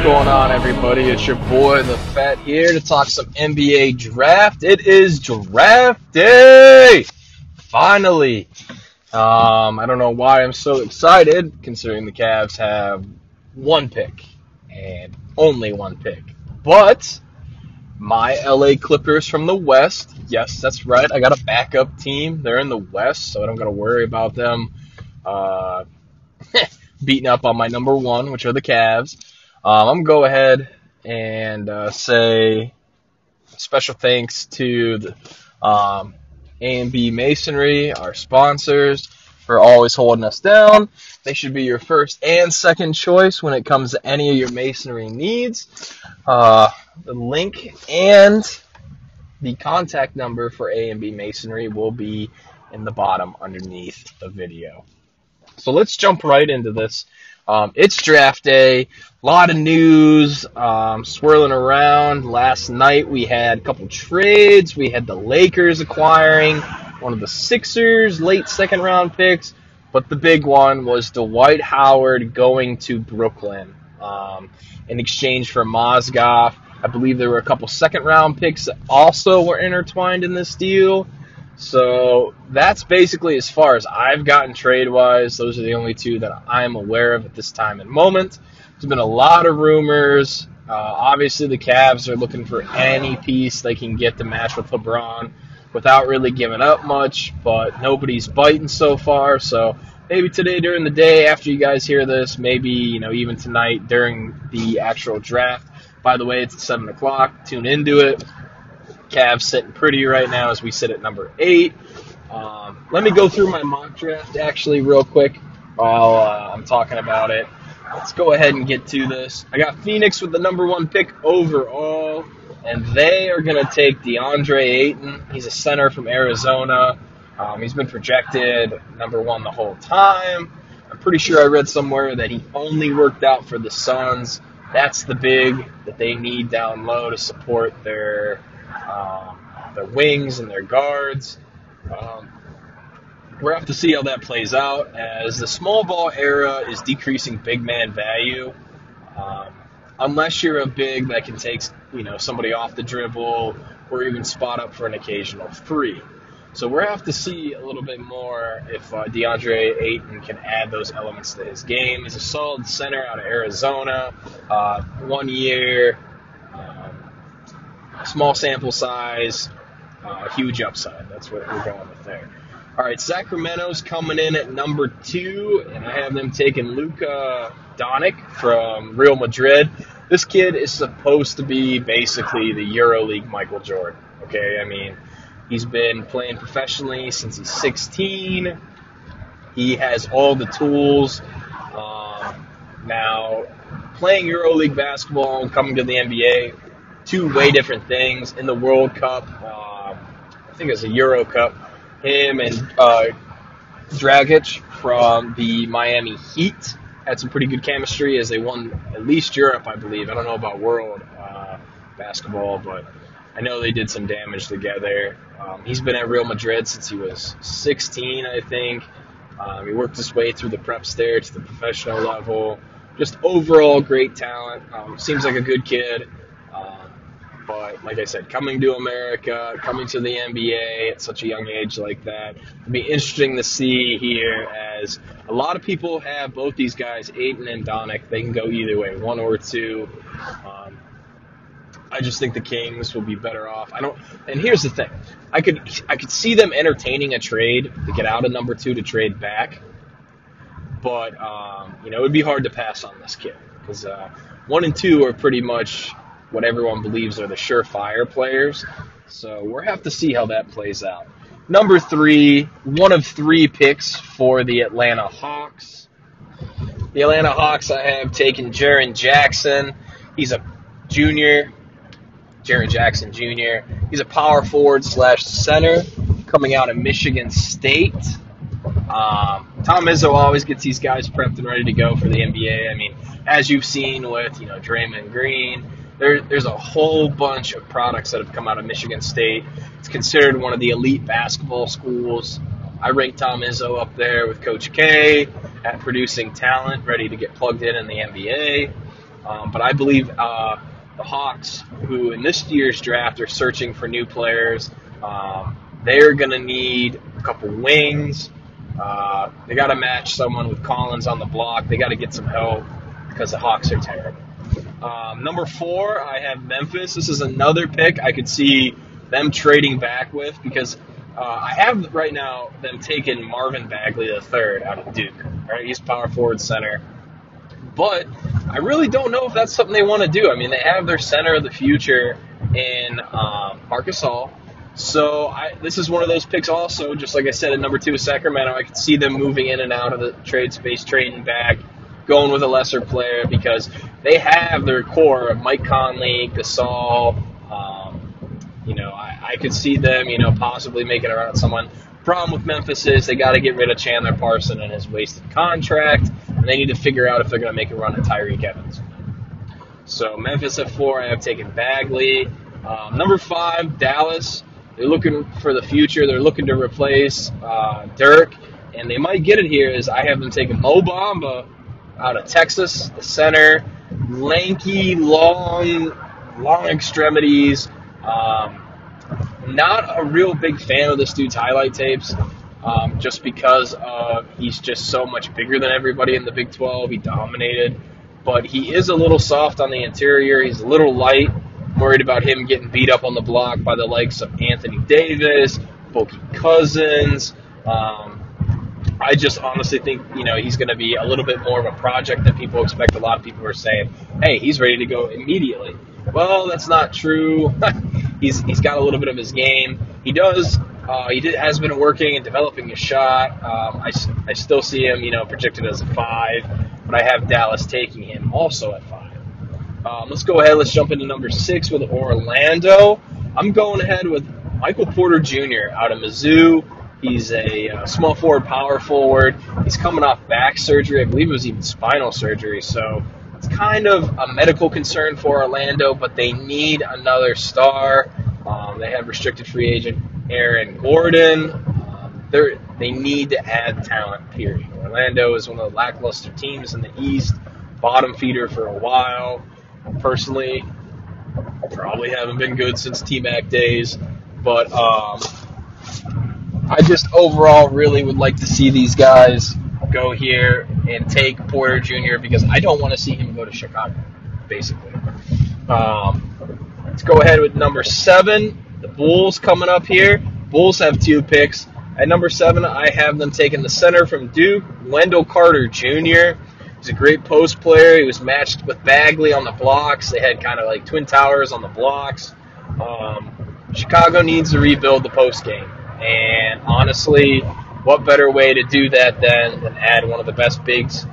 going on, everybody? It's your boy, the Fett, here to talk some NBA draft. It is draft day! Finally! I don't know why I'm so excited, considering the Cavs have one pick, and only one pick. But my LA Clippers from the West, yes, that's right, I got a backup team. They're in the West, so I don't got to worry about them beating up on my number one, which are the Cavs. I'm going to go ahead and say special thanks to the A&B Masonry, our sponsors, for always holding us down. They should be your first and second choice when it comes to any of your masonry needs. The link and the contact number for A&B Masonry will be in the bottom underneath the video. So let's jump right into this. It's draft day. A lot of news swirling around. Last night we had a couple trades. We had the Lakers acquiring one of the Sixers late second round picks, but the big one was Dwight Howard going to Brooklyn in exchange for Mozgov. I believe there were a couple second round picks that also were intertwined in this deal. So that's basically as far as I've gotten trade-wise. Those are the only two that I'm aware of at this time and moment. There's been a lot of rumors. Obviously, the Cavs are looking for any piece they can get to match with LeBron without really giving up much, but nobody's biting so far. So maybe today during the day after you guys hear this, maybe even tonight during the actual draft. By the way, it's at 7 o'clock. Tune into it. Cavs sitting pretty right now as we sit at number 8. Let me go through my mock draft actually real quick while I'm talking about it. Let's go ahead and get to this. I got Phoenix with the number 1 pick overall, and they are going to take DeAndre Ayton. He's a center from Arizona. He's been projected number 1 the whole time. I'm pretty sure I read somewhere that he only worked out for the Suns. That's the big that they need down low to support their wings and their guards. We'll have to see how that plays out as the small ball era is decreasing big man value. Unless you're a big that can take somebody off the dribble or even spot up for an occasional three. So we'll have to see a little bit more if DeAndre Ayton can add those elements to his game. He's a solid center out of Arizona. 1 year. Small sample size, huge upside. That's what we're going with there. All right, Sacramento's coming in at number 2, and I have them taking Luka Doncic from Real Madrid. This kid is supposed to be basically the EuroLeague Michael Jordan. Okay, I mean, he's been playing professionally since he's 16. He has all the tools. Now, playing EuroLeague basketball and coming to the NBA, two way different things. In the World Cup, I think it was a Euro Cup, him and Dragic from the Miami Heat had some pretty good chemistry as they won at least Europe, I believe. I don't know about world basketball, but I know they did some damage together. He's been at Real Madrid since he was 16, I think. He worked his way through the prep stair to the professional level. Just overall great talent. Seems like a good kid. But like I said, coming to America, coming to the NBA at such a young age like that, it'll be interesting to see here as a lot of people have both these guys, Ayton and Doncic. They can go either way, 1 or 2. I just think the Kings will be better off. And here's the thing. I could see them entertaining a trade to get out of number 2 to trade back. But, it would be hard to pass on this kid because 1 and 2 are pretty much what everyone believes are the surefire players. So we'll have to see how that plays out. Number 3, 1 of 3 picks for the Atlanta Hawks. The Atlanta Hawks, I have taken Jaren Jackson. He's a junior. Jaren Jackson Jr. He's a power forward / center coming out of Michigan State. Tom Izzo always gets these guys prepped and ready to go for the NBA. I mean, as you've seen with, Draymond Green, there's a whole bunch of products that have come out of Michigan State. It's considered one of the elite basketball schools. I rank Tom Izzo up there with Coach K at producing talent ready to get plugged in the NBA. But I believe the Hawks, who in this year's draft are searching for new players, they're going to need a couple wings. They got to match someone with Collins on the block. They got to get some help because the Hawks are terrible. Number 4, I have Memphis. This is another pick I could see them trading back with because I have right now them taking Marvin Bagley III out of Duke. Right, he's power forward center. But I really don't know if that's something they want to do. I mean, they have their center of the future in Marcus Hall. So this is one of those picks also, just like I said, at number 2 is Sacramento. I could see them moving in and out of the trade space, trading back, going with a lesser player because they have their core of Mike Conley, Gasol. I could see them, possibly making a run at someone. Problem with Memphis is they got to get rid of Chandler Parson and his wasted contract, and they need to figure out if they're going to make a run at Tyreek Evans. So Memphis at 4, I have taken Bagley. Number 5, Dallas. They're looking for the future. They're looking to replace Dirk, and they might get it here as I have them taking Mo Bamba out of Texas, the center, lanky, long extremities. Not a real big fan of this dude's highlight tapes, just because he's just so much bigger than everybody in the Big 12. He dominated, but he is a little soft on the interior. He's a little light. I'm worried about him getting beat up on the block by the likes of Anthony Davis, Boogie Cousins. I just honestly think, he's going to be a little bit more of a project than people expect. A lot of people are saying, hey, he's ready to go immediately. Well, that's not true. He's got a little bit of his game. He has been working and developing his shot. I still see him, projected as a 5, but I have Dallas taking him also at 5. Let's go ahead. Let's jump into number 6 with Orlando. I'm going ahead with Michael Porter Jr. out of Mizzou. He's a small forward, power forward. He's coming off back surgery. I believe it was even spinal surgery. So it's kind of a medical concern for Orlando, but they need another star. They have restricted free agent Aaron Gordon. They need to add talent, period. Orlando is one of the lackluster teams in the East, bottom feeder for a while. Personally, probably haven't been good since T-Mac days, but I just overall really would like to see these guys go here and take Porter Jr. because I don't want to see him go to Chicago, basically. Let's go ahead with number 7, the Bulls coming up here. Bulls have 2 picks. At number 7, I have them taking the center from Duke, Wendell Carter Jr. He's a great post player. He was matched with Bagley on the blocks. They had kind of like twin towers on the blocks. Chicago needs to rebuild the post game. And honestly, what better way to do that than add one of the best bigs?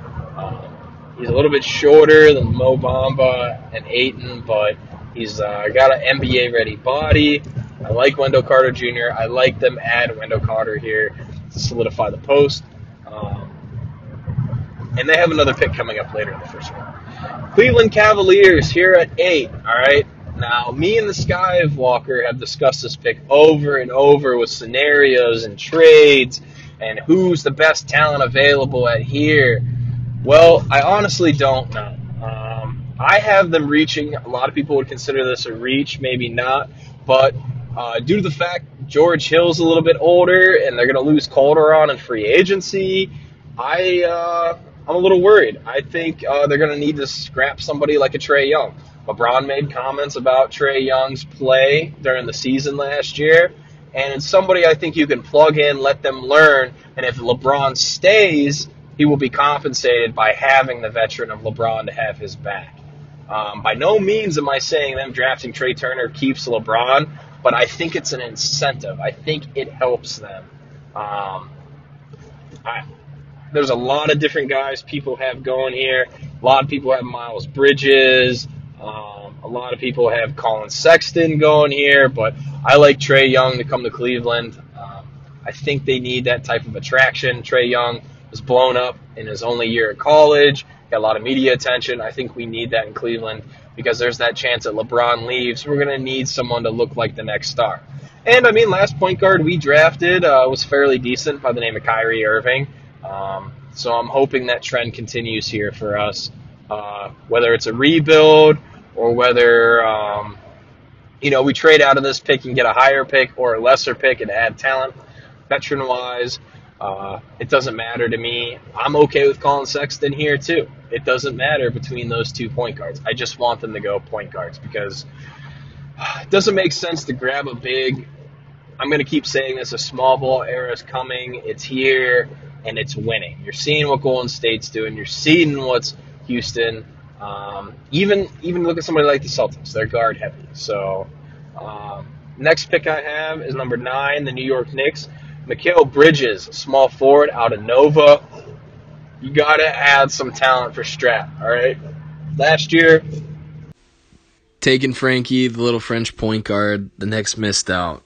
He's a little bit shorter than Mo Bamba and Ayton, but he's got an NBA-ready body. I like Wendell Carter Jr. I like them add Wendell Carter here to solidify the post. And they have another pick coming up later in the first round. Cleveland Cavaliers here at 8, all right? Now, me and TheSkiveWalker have discussed this pick over and over with scenarios and trades and who's the best talent available at here. Well, I honestly don't know. I have them reaching. A lot of people would consider this a reach, maybe not. But due to the fact George Hill's a little bit older and they're going to lose Calderon in free agency, I'm a little worried. I think they're going to need to scrap somebody like a Trae Young. LeBron made comments about Trae Young's play during the season last year, and it's somebody I think you can plug in, let them learn, and if LeBron stays, he will be compensated by having the veteran of LeBron to have his back. By no means am I saying them drafting Trey Turner keeps LeBron, but I think it's an incentive. I think it helps them. There's a lot of different guys people have going here. A lot of people have Miles Bridges. A lot of people have Colin Sexton going here, but I like Trae Young to come to Cleveland. I think they need that type of attraction. Trae Young was blown up in his only year at college, got a lot of media attention. I think we need that in Cleveland because there's that chance that LeBron leaves. We're going to need someone to look like the next star. And, last point guard we drafted was fairly decent by the name of Kyrie Irving. So I'm hoping that trend continues here for us. whether it's a rebuild or whether we trade out of this pick and get a higher pick or a lesser pick and add talent, veteran-wise. It doesn't matter to me. I'm okay with Colin Sexton here too. It doesn't matter between those 2 point guards. I just want them to go point guards because it doesn't make sense to grab a big. I'm going to keep saying this, a small ball era is coming. It's here, and it's winning. You're seeing what Golden State's doing. You're seeing what's Houston. Even look at somebody like the Celtics. They're guard heavy. So next pick I have is number 9, the New York Knicks. Mikal Bridges, small forward out of Nova. You got to add some talent for Strat, all right? Last year, taking Frankie, the little French point guard, the Knicks missed out.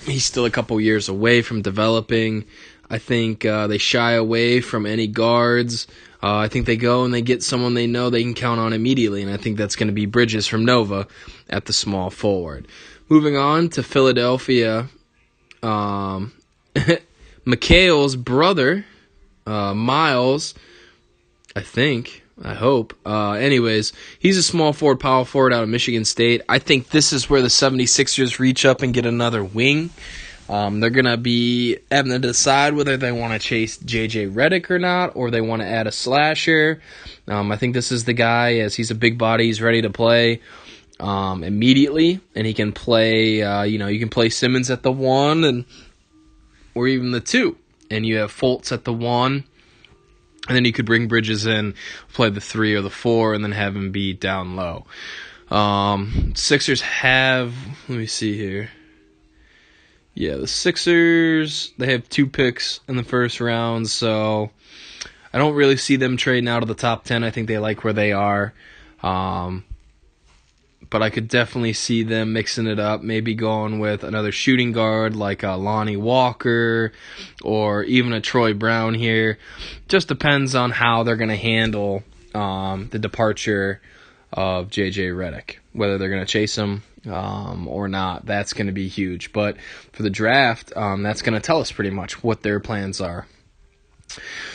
He's still a couple years away from developing. I think they shy away from any guards. I think they go and they get someone they know they can count on immediately, and I think that's going to be Bridges from Nova at the small forward. Moving on to Philadelphia, Mikal's brother, Miles, I hope. Anyways, he's a small forward, power forward out of Michigan State. I think this is where the 76ers reach up and get another wing. They're going to be having to decide whether they want to chase J.J. Redick or not, or they want to add a slasher. I think this is the guy, as he's a big body, he's ready to play immediately, and he can play, you can play Simmons at the 1 or even the 2, and you have Fultz at the 1. And then you could bring Bridges in, play the 3 or the 4, and then have him be down low. Sixers have, let me see here. Yeah, the Sixers, they have 2 picks in the first round, so I don't really see them trading out of the top 10. I think they like where they are. But I could definitely see them mixing it up, maybe going with another shooting guard like Lonnie Walker or even a Troy Brown here. Just depends on how they're going to handle the departure of J.J. Redick, whether they're going to chase him or not. That's going to be huge. But for the draft, that's going to tell us pretty much what their plans are.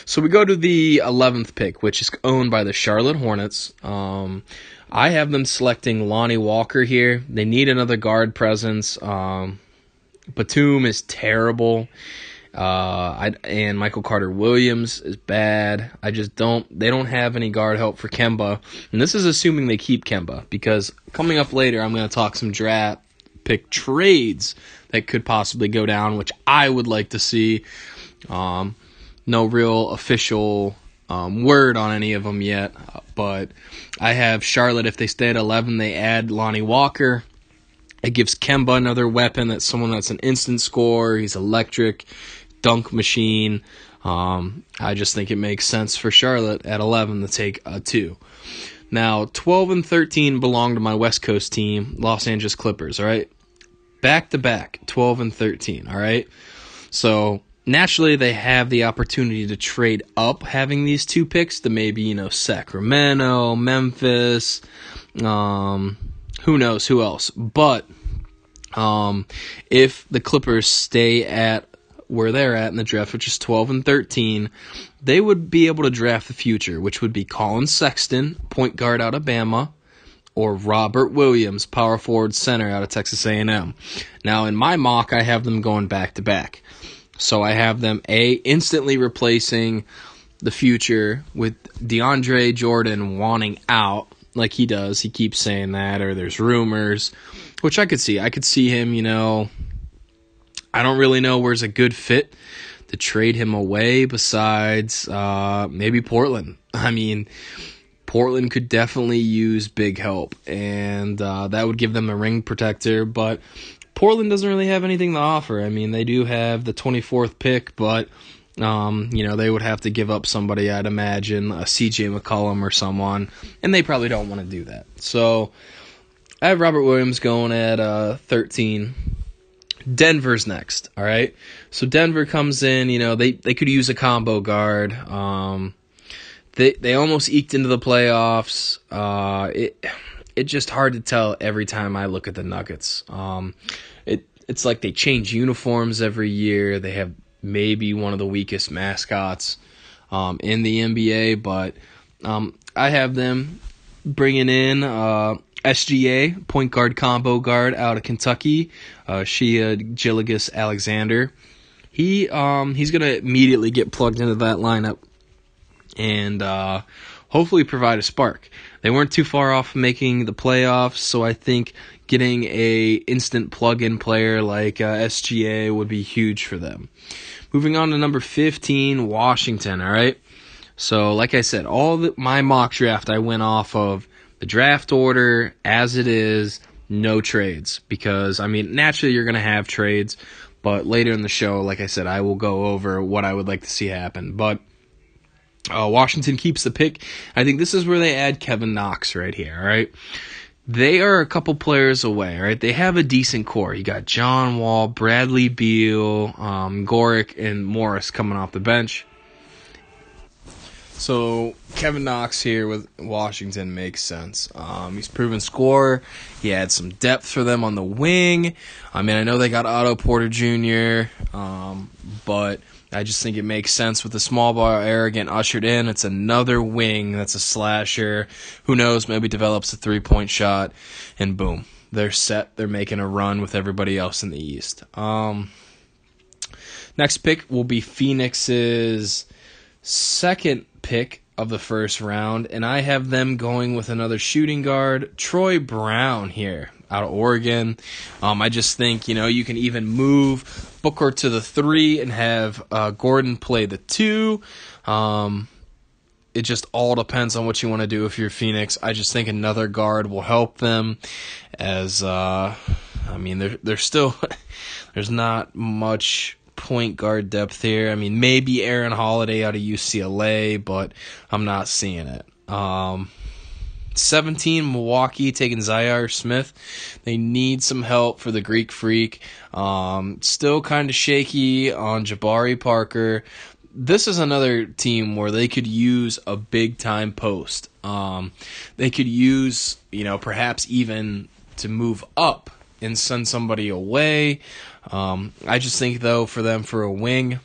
So we go to the 11th pick, which is owned by the Charlotte Hornets. I have them selecting Lonnie Walker here. They need another guard presence. Batum is terrible. And Michael Carter-Williams is bad. They don't have any guard help for Kemba. And this is assuming they keep Kemba, because coming up later, I'm going to talk some draft pick trades that could possibly go down, which I would like to see. No real official word on any of them yet, but I have Charlotte. If they stay at 11, they add Lonnie Walker. It gives Kemba another weapon. That's someone that's an instant scorer. He's electric, dunk machine. I just think it makes sense for Charlotte at 11 to take a 2. Now, 12 and 13 belong to my West Coast team, Los Angeles Clippers, all right? Back-to-back, 12 and 13, all right? So naturally, they have the opportunity to trade up having these 2 picks to maybe, Sacramento, Memphis, who knows who else. But if the Clippers stay at where they're at in the draft, which is 12 and 13, they would be able to draft the future, which would be Colin Sexton, point guard out of Bama, or Robert Williams, power forward center out of Texas A&M. Now, in my mock, I have them going back-to-back. So I have them, instantly replacing the future with DeAndre Jordan wanting out like he does. He keeps saying that, or there's rumors, which I could see. I could see him, I don't really know where's a good fit to trade him away besides maybe Portland. I mean, Portland could definitely use big help, and that would give them a ring protector, but Portland doesn't really have anything to offer. I mean, they do have the 24th pick, but, they would have to give up somebody, I'd imagine, a C.J. McCollum or someone, and they probably don't want to do that. So I have Robert Williams going at 13. Denver's next, all right? So Denver comes in, they could use a combo guard. They almost eked into the playoffs. It's just hard to tell every time I look at the Nuggets. It's like they change uniforms every year. They have maybe one of the weakest mascots in the NBA, but I have them bringing in SGA, point guard combo guard out of Kentucky, Shea Gilgeous-Alexander. He's going to immediately get plugged into that lineup and hopefully provide a spark. They weren't too far off making the playoffs, so I think getting a instant plug-in player like SGA would be huge for them. Moving on to number 15, Washington, all right? So, like I said, my mock draft, I went off of the draft order as it is, no trades. Because, naturally you're going to have trades, but later in the show, like I said, I will go over what I would like to see happen. But Washington keeps the pick. I think this is where they add Kevin Knox right here, all right? They are a couple players away, right? They have a decent core. You got John Wall, Bradley Beal, Gorick, and Morris coming off the bench. So Kevin Knox here with Washington makes sense. He's proven scorer. He had some depth for them on the wing. I know they got Otto Porter Jr., but I just think it makes sense with the small ball era getting ushered in. It's another wing that's a slasher. Who knows, maybe develops a three-point shot, and boom, they're set. They're making a run with everybody else in the East. Next pick will be Phoenix's second pick of the first round, and I have them going with another shooting guard, Troy Brown here out of Oregon. I just think, you can even move Booker to the 3 and have Gordon play the 2. It just all depends on what you want to do if you're Phoenix. I just think another guard will help them as, they're still, there's not much point guard depth here. Maybe Aaron Holiday out of UCLA, but I'm not seeing it. 17, Milwaukee taking Zaire Smith. They need some help for the Greek Freak. Still kind of shaky on Jabari Parker. This is another team where they could use a big-time post. They could use, perhaps even to move up and send somebody away. I just think, though, for them for a wing,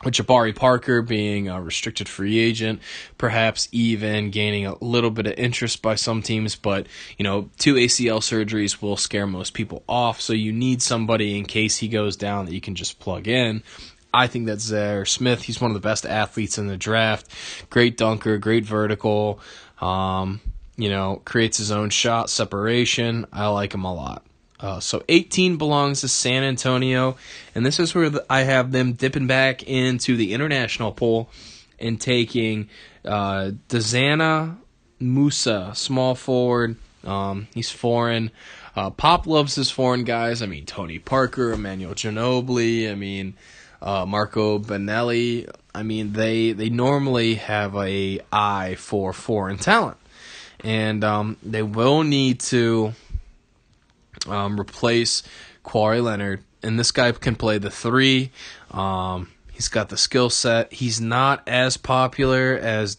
with Jabari Parker being a restricted free agent, perhaps even gaining a little bit of interest by some teams, but, 2 ACL surgeries will scare most people off, so you need somebody in case he goes down that you can just plug in. I think that's Zaire Smith. He's one of the best athletes in the draft. Great dunker, great vertical, creates his own shot, separation. I like him a lot. So 18 belongs to San Antonio, and this is where I have them dipping back into the international pool and taking Dazana Musa, small forward. He's foreign. Pop loves his foreign guys. Tony Parker, Emmanuel Ginobili, Marco Benelli. They normally have a eye for foreign talent, and they will need to replace Kawhi Leonard, and this guy can play the 3. He's got the skill set. He's not as popular as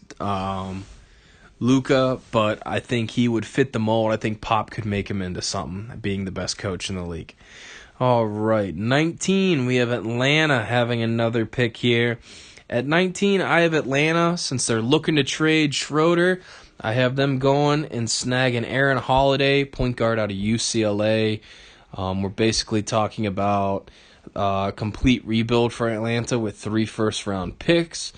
Luka, but I think he would fit the mold. I think Pop could make him into something, being the best coach in the league. All right, 19, we have Atlanta having another pick here. At 19, I have Atlanta, since they're looking to trade Schroeder. I have them going and snagging Aaron Holiday, point guard out of UCLA. We're basically talking about a complete rebuild for Atlanta with 3 first-round picks.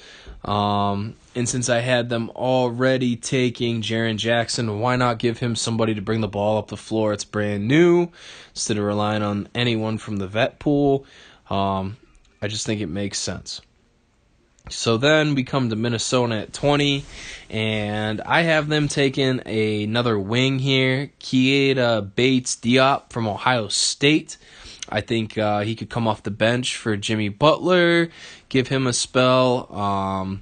And since I had them already taking Jaren Jackson, why not give him somebody to bring the ball up the floor? It's brand new, instead of relying on anyone from the vet pool. I just think it makes sense. So then we come to Minnesota at 20, and I have them taking another wing here, Keita Bates-Diop from Ohio State. I think he could come off the bench for Jimmy Butler, give him a spell.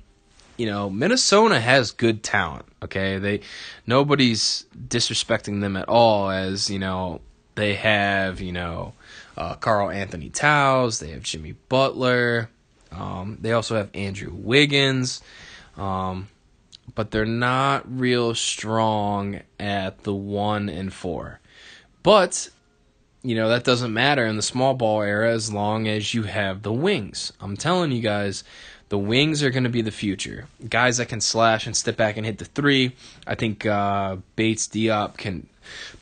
Minnesota has good talent, okay? Nobody's disrespecting them at all, as, they have, Karl Anthony Towns, they have Jimmy Butler. They also have Andrew Wiggins, but they're not real strong at the 1 and 4. But, that doesn't matter in the small ball era as long as you have the wings. I'm telling you guys, The wings are going to be the future. Guys that can slash and step back and hit the three. I think Bates Diop can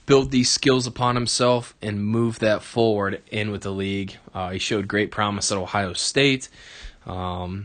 build these skills upon himself and move that forward in with the league. He showed great promise at Ohio State. I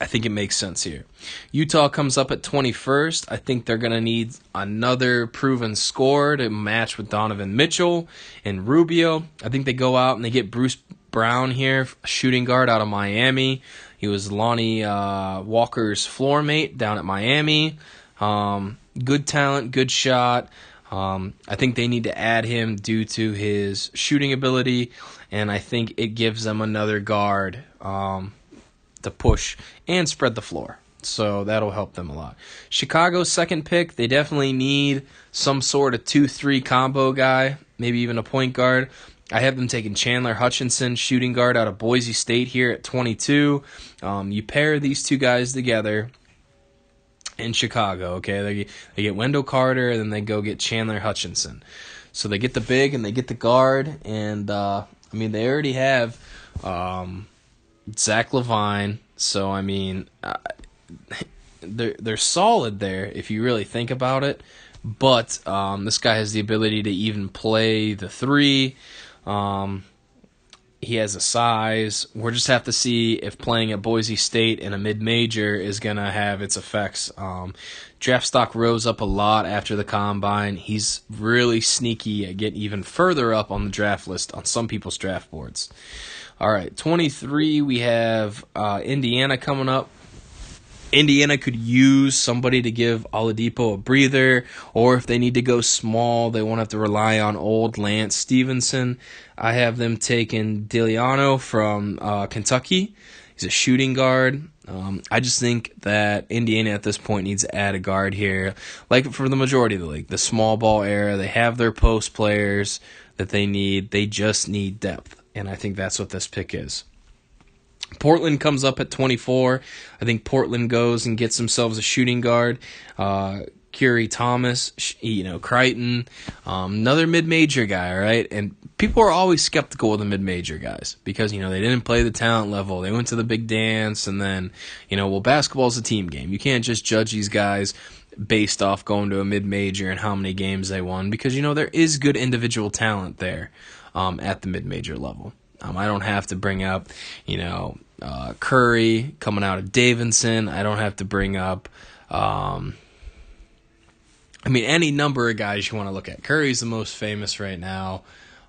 think it makes sense here. Utah comes up at 21st. I think they're going to need another proven scorer to match with Donovan Mitchell and Rubio. I think they go out and they get Bruce Brown here, shooting guard out of Miami. He was Lonnie Walker's floor mate down at Miami. Good talent, good shot. I think they need to add him due to his shooting ability, and I think it gives them another guard to push and spread the floor. So that'll help them a lot. Chicago's second pick, they definitely need some sort of 2-3 combo guy, maybe even a point guard. I have them taking Chandler Hutchinson, shooting guard out of Boise State here at 22. You pair these two guys together in Chicago, okay? They get Wendell Carter, and then they go get Chandler Hutchinson. So they get the big and they get the guard, and they already have Zach LaVine, so they're solid there if you really think about it. But this guy has the ability to even play the three. He has a size. We'll just have to see if playing at Boise State in a mid-major is going to have its effects. Draft stock rose up a lot after the combine. He's really sneaky at getting even further up on the draft list on some people's draft boards. All right, 23, we have Indiana coming up. Indiana could use somebody to give Oladipo a breather, or if they need to go small, they won't have to rely on old Lance Stevenson. I have them taking Diliano from Kentucky. He's a shooting guard. I just think that Indiana at this point needs to add a guard here, like for the majority of the league. The small ball era, they have their post players that they need. They just need depth, and I think that's what this pick is. Portland comes up at 24. I think Portland goes and gets themselves a shooting guard. Curry Thomas, Crichton, another mid-major guy, right? And people are always skeptical of the mid-major guys because, they didn't play the talent level. They went to the big dance, and then, basketball's a team game. You can't just judge these guys based off going to a mid-major and how many games they won because, there is good individual talent there at the mid-major level. I don't have to bring up, Curry coming out of Davidson. I don't have to bring up, any number of guys you want to look at. Curry's the most famous right now.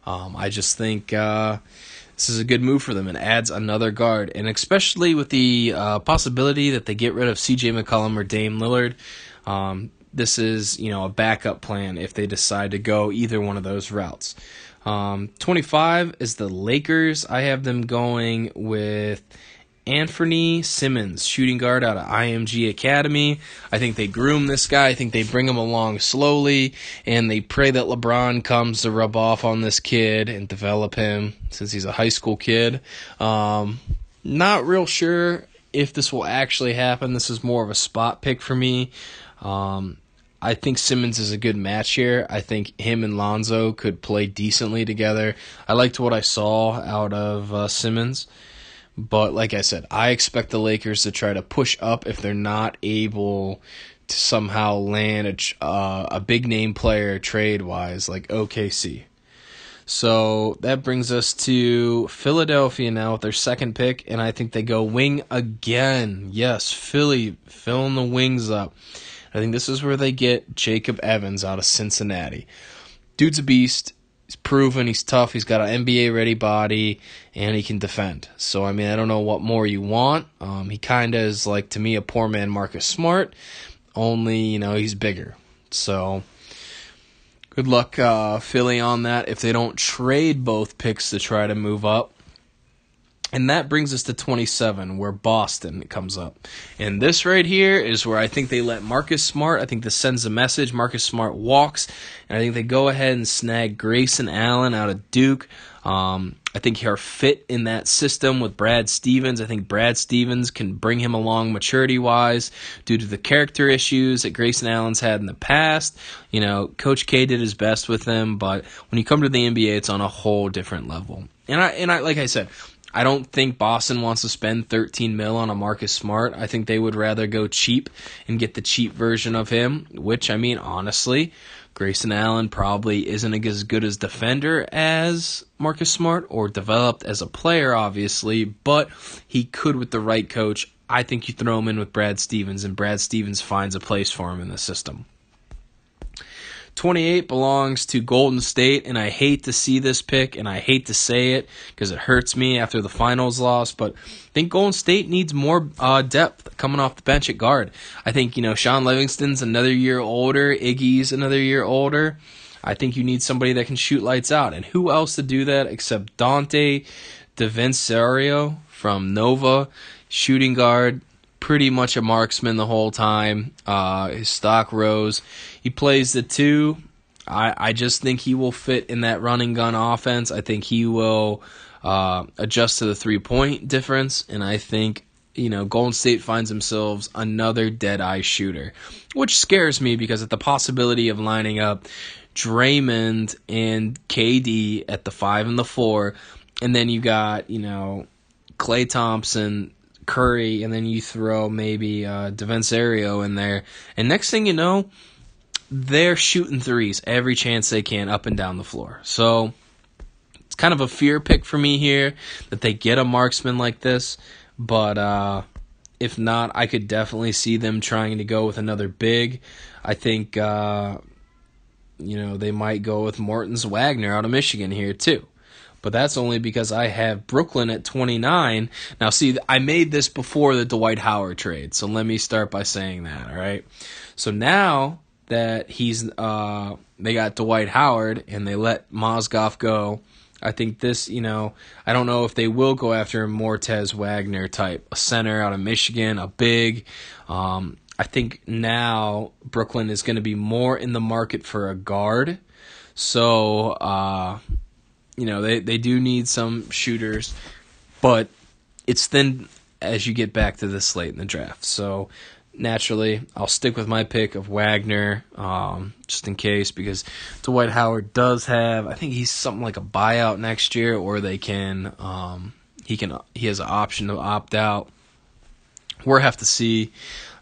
I just think this is a good move for them and adds another guard. And especially with the possibility that they get rid of C.J. McCollum or Dame Lillard, this is, a backup plan if they decide to go either one of those routes. 25 is the Lakers. I have them going with Anthony Simmons, shooting guard out of IMG Academy. I think they groom this guy. I think they bring him along slowly, and they pray that LeBron comes to rub off on this kid and develop him since he's a high school kid. Not real sure if this will actually happen. This is more of a spot pick for me. I think Simmons is a good match here. I think him and Lonzo could play decently together. I liked what I saw out of Simmons. But like I said, I expect the Lakers to try to push up if they're not able to somehow land a big-name player trade-wise like OKC. So that brings us to Philadelphia now with their second pick, and I think they go wing again. Yes, Philly filling the wings up. I think this is where they get Jacob Evans out of Cincinnati. Dude's a beast. He's proven. He's tough. He's got an NBA-ready body, and he can defend. So, I don't know what more you want. He kind of is, like, to me, a poor man Marcus Smart, only, he's bigger. So, good luck, Philly, on that if they don't trade both picks to try to move up. And that brings us to 27, where Boston comes up. And this right here is where I think they let Marcus Smart. I think this sends a message. Marcus Smart walks. And I think they go ahead and snag Grayson Allen out of Duke. I think he'll fit in that system with Brad Stevens. I think Brad Stevens can bring him along maturity-wise due to the character issues that Grayson Allen's had in the past. Coach K did his best with him, but when you come to the NBA, it's on a whole different level. And I like I said, I don't think Boston wants to spend $13 million on a Marcus Smart. I think they would rather go cheap and get the cheap version of him, which, I mean, honestly, Grayson Allen probably isn't as good as defender as Marcus Smart, or developed as a player, obviously, but he could with the right coach. I think you throw him in with Brad Stevens, and Brad Stevens finds a place for him in the system. 28 belongs to Golden State, and I hate to see this pick, and I hate to say it because it hurts me after the finals loss, but I think Golden State needs more depth coming off the bench at guard. I think, Sean Livingston's another year older, Iggy's another year older. I think you need somebody that can shoot lights out, and who else to do that except Dante DiVincenzo from Nova, shooting guard, pretty much a marksman the whole time. His stock rose. He plays the two. I just think he will fit in that running gun offense. I think he will adjust to the 3-point difference, and I think Golden State finds themselves another dead-eye shooter, which scares me because at the possibility of lining up Draymond and KD at the 5 and the 4, and then you got Klay Thompson, Curry, and then you throw maybe DiVincenzo in there, and next thing you know, they're shooting threes every chance they can up and down the floor. So it's kind of a fear pick for me here that they get a marksman like this, but if not, I could definitely see them trying to go with another big. I think they might go with Mortons Wagner out of Michigan here too. But that's only because I have Brooklyn at 29. Now, see, I made this before the Dwight Howard trade, so let me start by saying that, all right? So now that they got Dwight Howard and they let Mozgov go, I think this, I don't know if they will go after a Mortez Wagner type, a center out of Michigan, a big. I think now Brooklyn is going to be more in the market for a guard. So, they do need some shooters, but it's thin as you get back to this late in the draft. So naturally, I'll stick with my pick of Wagner, just in case, because Dwight Howard does have, I think he's something like a buyout next year, or they can, he has an option to opt out. We'll have to see.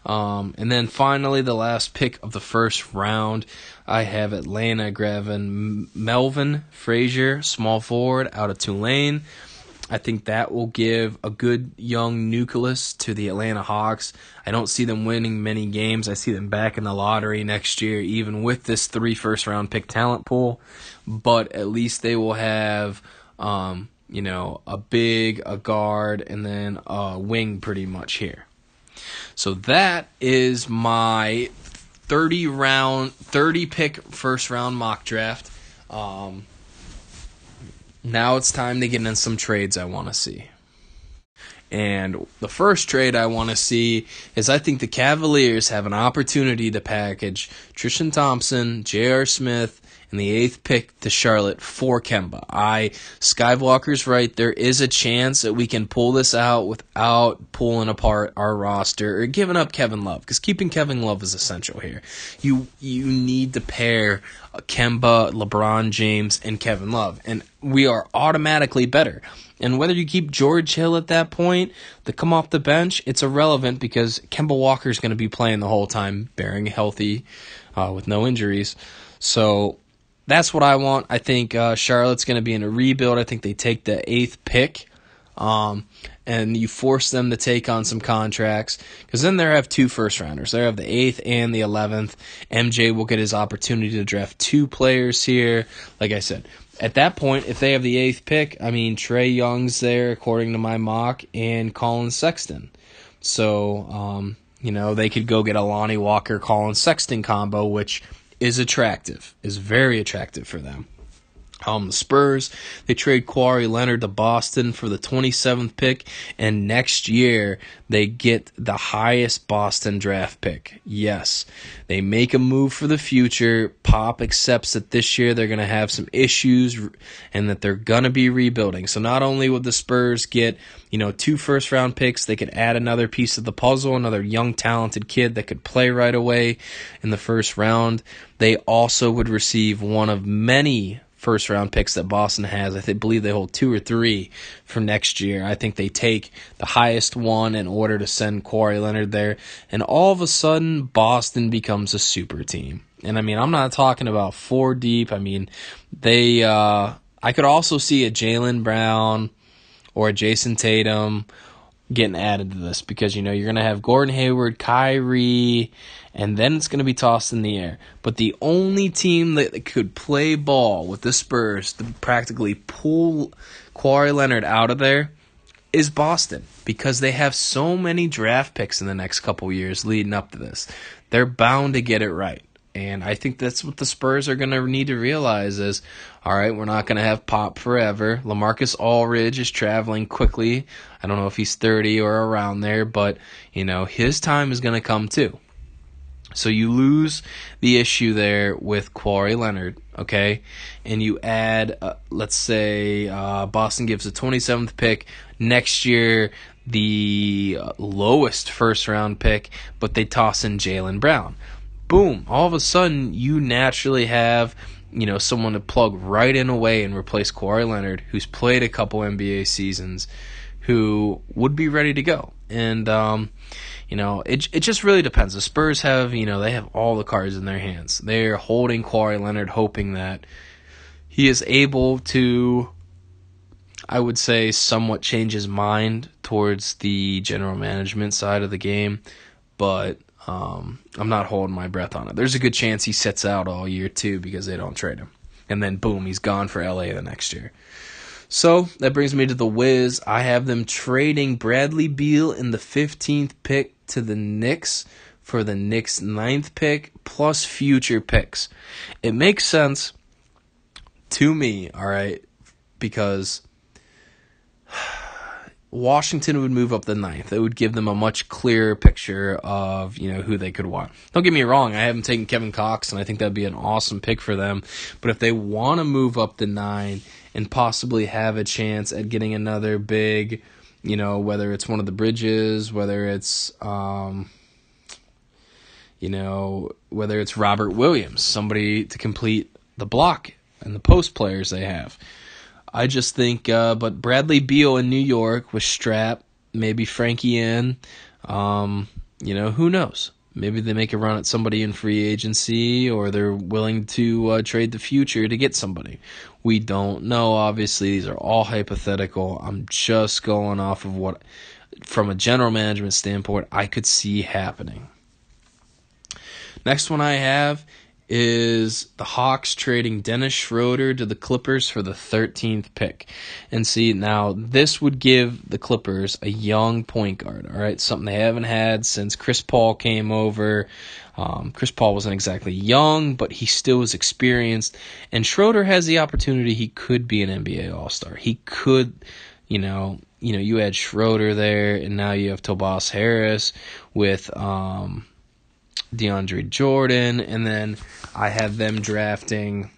And then finally, the last pick of the first round, I have Atlanta grabbing Melvin Frazier, small forward out of Tulane. I think that will give a good young nucleus to the Atlanta Hawks. I don't see them winning many games. I see them back in the lottery next year, even with this 3 first-round pick talent pool. But at least they will have, a big, a guard, and then a wing pretty much here. So that is my 30 pick first round mock draft. Now it's time to get in some trades I want to see. And the first trade I want to see is I think the Cavaliers have an opportunity to package Tristan Thompson, J.R. Smith, and the 8th pick to Charlotte for Kemba. SkiveWalker's right. There is a chance that we can pull this out without pulling apart our roster or giving up Kevin Love, because keeping Kevin Love is essential here. You need to pair Kemba, LeBron James, and Kevin Love, and we are automatically better. And whether you keep George Hill at that point to come off the bench, it's irrelevant because Kemba Walker is going to be playing the whole time, bearing healthy with no injuries. So that's what I want. I think Charlotte's going to be in a rebuild. I think they take the 8th pick, and you force them to take on some contracts, because then they have 2 first-rounders. They have the 8th and the 11th. MJ will get his opportunity to draft 2 players here. Like I said, at that point, if they have the 8th pick, Trae Young's there, according to my mock, and Colin Sexton. So, they could go get a Lonnie Walker, Colin Sexton combo, which is very attractive for them. The Spurs, they trade Kawhi Leonard to Boston for the 27th pick, and next year they get the highest Boston draft pick. Yes, they make a move for the future. Pop accepts that this year they're going to have some issues and that they're going to be rebuilding. So not only would the Spurs get 2 first-round picks, they could add another piece of the puzzle, another young, talented kid that could play right away in the first round. They also would receive one of many first-round picks that Boston has. Believe they hold 2 or 3 for next year. I think they take the highest one in order to send Kawhi Leonard there. And all of a sudden, Boston becomes a super team. And, I mean, I'm not talking about 4 deep. I mean, I could also see a Jaylen Brown or a Jason Tatum getting added to this because, you're going to have Gordon Hayward, Kyrie, and then it's going to be tossed in the air. But the only team that could play ball with the Spurs to practically pull Kawhi Leonard out of there is Boston because they have so many draft picks in the next couple years leading up to this. They're bound to get it right. And I think that's what the Spurs are going to need to realize is, all right, we're not going to have Pop forever. LaMarcus Aldridge is traveling quickly. I don't know if he's 30 or around there, but, his time is going to come too. So you lose the issue there with Kawhi Leonard, okay? And you add, let's say, Boston gives the 27th pick. Next year, the lowest first-round pick, but they toss in Jaylen Brown. Boom, all of a sudden you naturally have, someone to plug right in away and replace Kawhi Leonard, who's played a couple NBA seasons, who would be ready to go. And, it just really depends. The Spurs have, they have all the cards in their hands. They're holding Kawhi Leonard, hoping that he is able to, I would say, somewhat change his mind towards the general management side of the game. But I'm not holding my breath on it. There's a good chance he sits out all year, too, because they don't trade him. And then, boom, he's gone for LA the next year. So, that brings me to the Wiz. I have them trading Bradley Beal in the 15th pick to the Knicks for the Knicks' 9th pick plus future picks. It makes sense to me, all right, because Washington would move up the 9th. It would give them a much clearer picture of, who they could want. Don't get me wrong, I haven't taken Kevin Cox, and I think that'd be an awesome pick for them. But if they want to move up the 9 and possibly have a chance at getting another big, whether it's one of the Bridges, whether it's, whether it's Robert Williams, somebody to complete the block and the post players they have. I just think, but Bradley Beal in New York with Strap, maybe Frankie in, who knows? Maybe they make a run at somebody in free agency, or they're willing to trade the future to get somebody. We don't know, obviously. These are all hypothetical. I'm just going off of what, from a general management standpoint, I could see happening. Next one I have is the Hawks trading Dennis Schroeder to the Clippers for the 13th pick. And see, now this would give the Clippers a young point guard, all right? Something they haven't had since Chris Paul came over. Chris Paul wasn't exactly young, but he still was experienced. And Schroeder has the opportunity. He could be an NBA All-Star. He could, you had Schroeder there, and now you have Tobias Harris with DeAndre Jordan, and then I have them drafting,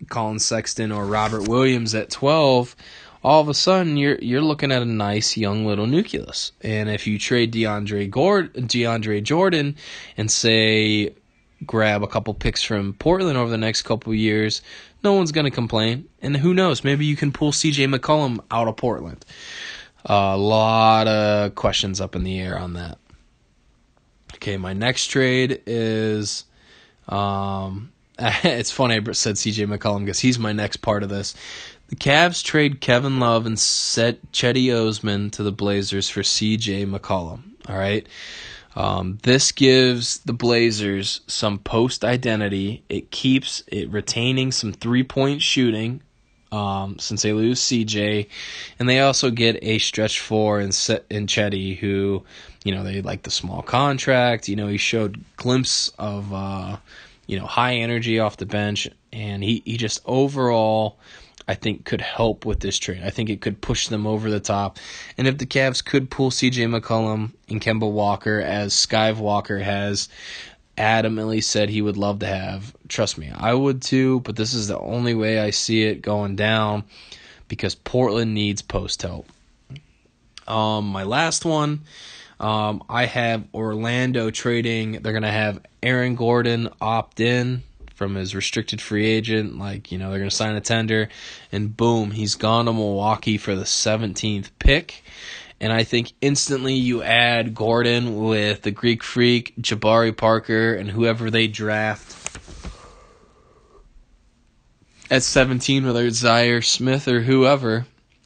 Colin Sexton or Robert Williams at 12. All of a sudden, you're looking at a nice young little nucleus. And if you trade DeAndre Jordan and say grab a couple picks from Portland over the next couple of years, no one's going to complain. And who knows, maybe you can pull CJ McCollum out of Portland. A lot of questions up in the air on that. Okay, my next trade is, it's funny I said CJ McCollum because he's my next part of this. The Cavs trade Kevin Love and Chetty Osman to the Blazers for CJ McCollum. All right, this gives the Blazers some post identity. It keeps it retaining some 3-point shooting. Since they lose CJ, and they also get a stretch 4 in Chetty, who, they like the small contract. He showed glimpse of, high energy off the bench, and he just overall, I think, could help with this trade. I think it could push them over the top. And if the Cavs could pull CJ McCollum and Kemba Walker, as SkiveWalker has adamantly said he would love to have, trust me, I would too, but this is the only way I see it going down because Portland needs post help. My last one, I have Orlando trading. They're going to have Aaron Gordon opt in from his restricted free agent. Like, they're going to sign a tender, and boom, he's gone to Milwaukee for the 17th pick. And I think instantly you add Gordon with the Greek Freak, Jabari Parker, and whoever they draft at 17, whether it's Zaire Smith or whoever.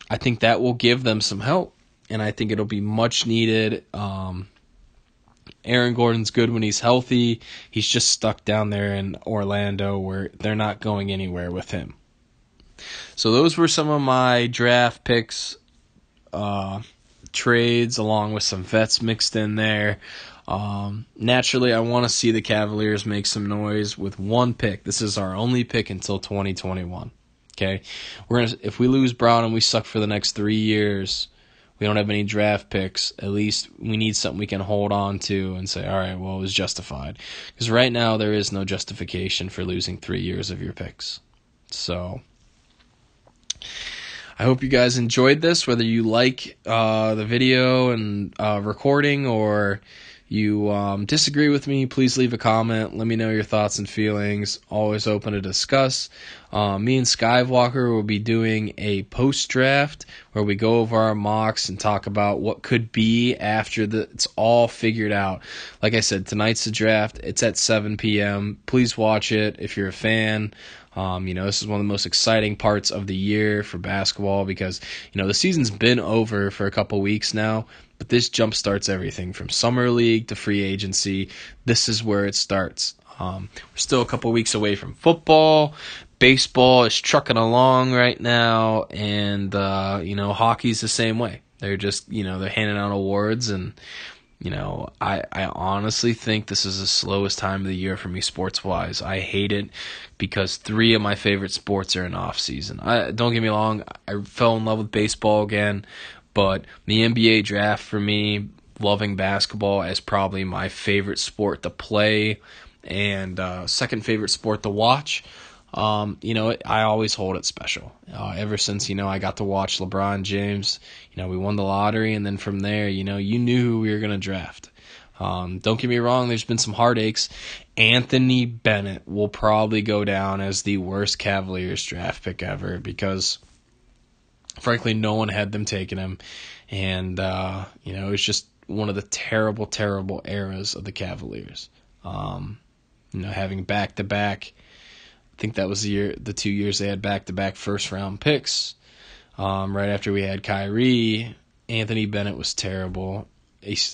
I think that will give them some help, and I think it'll be much needed. Aaron Gordon's good when he's healthy. He's just stuck down there in Orlando where they're not going anywhere with him. So those were some of my draft picks, trades, along with some vets mixed in there. Naturally, I want to see the Cavaliers make some noise with one pick. This is our only pick until 2021. Okay, if we lose Brown and we suck for the next 3 years, we don't have any draft picks. At least we need something we can hold on to and say, all right, well, it was justified. Because right now there is no justification for losing 3 years of your picks. So I hope you guys enjoyed this, whether you like the video and recording, or you disagree with me. Please leave a comment. Let me know your thoughts and feelings. Always open to discuss. Me and SkiveWalker will be doing a post-draft where we go over our mocks and talk about what could be after it's all figured out. Like I said, tonight's the draft. It's at 7 p.m. Please watch it if you're a fan. This is one of the most exciting parts of the year for basketball because, the season's been over for a couple weeks now, but this jump starts everything from summer league to free agency. This is where it starts. We're still a couple weeks away from football. Baseball is trucking along right now, and, hockey's the same way. They're just, they're handing out awards, and, I honestly think this is the slowest time of the year for me sports-wise. I hate it because 3 of my favorite sports are in off-season. Don't get me wrong, I fell in love with baseball again, but the NBA draft for me, loving basketball as probably my favorite sport to play and second favorite sport to watch. I always hold it special. Ever since, I got to watch LeBron James, we won the lottery, and then from there, you knew who we were going to draft. Don't get me wrong, there's been some heartaches. Anthony Bennett will probably go down as the worst Cavaliers draft pick ever because, frankly, no one had them taking him. And, it was just one of the terrible, terrible eras of the Cavaliers. Having back-to-back, I think that was the 2 years they had back-to-back first-round picks. Right after we had Kyrie, Anthony Bennett was terrible.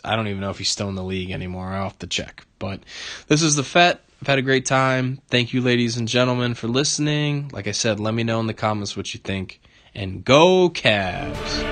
I don't even know if he's still in the league anymore. I'll have to check. But this is the Fett. I've had a great time. Thank you, ladies and gentlemen, for listening. Like I said, let me know in the comments what you think. And go Cavs!